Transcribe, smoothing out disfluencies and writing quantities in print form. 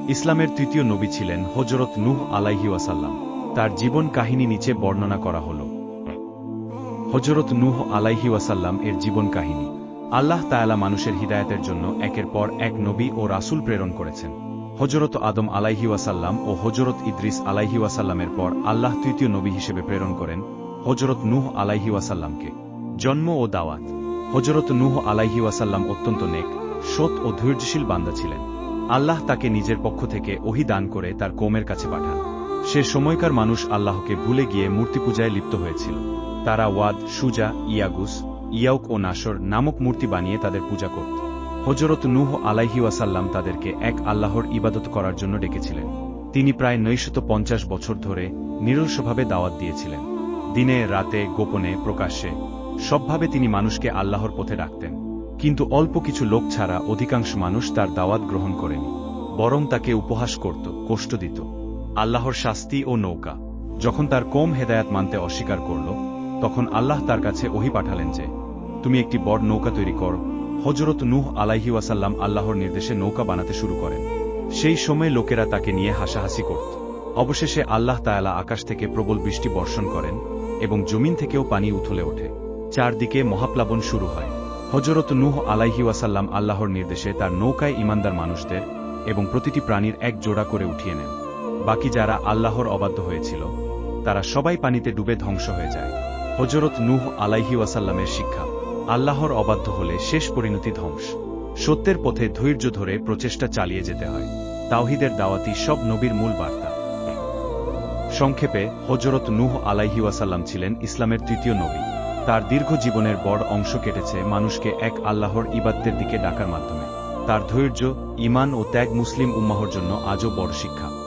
ইসলামের তৃতীয় নবী ছিলেন হযরত নূহ আলাইহি ওয়াসাল্লাম। তার জীবন কাহিনী নিচে বর্ণনা করা হল। হযরত নূহ আলাইহি ওয়াসাল্লাম এর জীবন কাহিনী। আল্লাহ তাআলা মানুষের হিদায়াতের জন্য একের পর এক নবী ও রাসূল প্রেরণ করেছেন। হযরত আদম আলাইহি ওয়াসাল্লাম ও হযরত ইদ্রিস আলাইহি ওয়াসাল্লামের পর আল্লাহ তৃতীয় নবী হিসেবে প্রেরণ করেন হযরত নূহ আলাইহি ওয়াসাল্লামকে। জন্ম ও দাওয়াত। হযরত নূহ আলাইহি ওয়াসাল্লাম অত্যন্ত নেক, সৎ ও ধৈর্যশীল বান্দা ছিলেন। আল্লাহ তাকে নিজের পক্ষ থেকে ওহী দান করে তার কওমের কাছে পাঠান। সে সময়কার মানুষ আল্লাহকে ভুলে গিয়ে মূর্তি পূজায় লিপ্ত হয়েছিল। তারা ওয়াদ, সুজা, ইয়াগুস, ইয়াউক ও নাসর নামক মূর্তি বানিয়ে তাদের পূজা করত। হযরত নূহ আলাইহি ওয়াসাল্লাম তাদেরকে এক আল্লাহর ইবাদত করার জন্য ডেকেছিলেন। তিনি প্রায় 950 বছর ধরে নিরলসভাবে দাওয়াত দিয়েছিলেন। দিনে রাতে, গোপনে, প্রকাশ্যে, সবভাবে তিনি মানুষকে আল্লাহর পথে ডাকতেন। কিন্তু অল্প কিছু লোক ছাড়া অধিকাংশ মানুষ তার দাওয়াত গ্রহণ করেনি, বরং তাকে উপহাস করত, কষ্ট দিত। আল্লাহর শাস্তি ও নৌকা। যখন তার কওম হেদায়াত মানতে অস্বীকার করল, তখন আল্লাহ তার কাছে ওহী পাঠালেন যে, তুমি একটি বড় নৌকা তৈরি করো। হযরত নূহ আলাইহি ওয়াসাল্লাম আল্লাহর নির্দেশে নৌকা বানাতে শুরু করেন। সেই সময় লোকেরা তাকে নিয়ে হাসাহাসি করত। অবশেষে আল্লাহ তাআলা আকাশ থেকে প্রবল বৃষ্টি বর্ষণ করেন এবং জমিন থেকেও পানি উথলে ওঠে। চারদিকে মহাপ্লাবন শুরু হয়। হযরত নূহ আলাইহি ওয়াসাল্লাম আল্লাহর নির্দেশে তার নৌকায় ঈমানদার মানুষদের এবং প্রতিটি প্রাণীর এক জোড়া করে উঠিয়ে নেন। বাকি যারা আল্লাহর অবাধ্য হয়েছিল, তারা সবাই পানিতে ডুবে ধ্বংস হয়ে যায়। হযরত নূহ আলাইহি ওয়াসাল্লামের শিক্ষা। আল্লাহর অবাধ্য হলে শেষ পরিণতি ধ্বংস। সত্যের পথে ধৈর্য ধরে প্রচেষ্টা চালিয়ে যেতে হয়। তাওহীদের দাওয়াতি সব নবীর মূল বার্তা। সংক্ষেপে, হযরত নূহ আলাইহি ওয়াসাল্লাম ছিলেন ইসলামের তৃতীয় নবী। তার দীর্ঘ জীবনের বড় অংশ কেটেছে মানুষকে এক আল্লাহর ইবাদতের দিকে ডাকার মাধ্যমে। তার ধৈর্য, ঈমান ও ত্যাগ মুসলিম উম্মাহর জন্য আজও বড় শিক্ষা।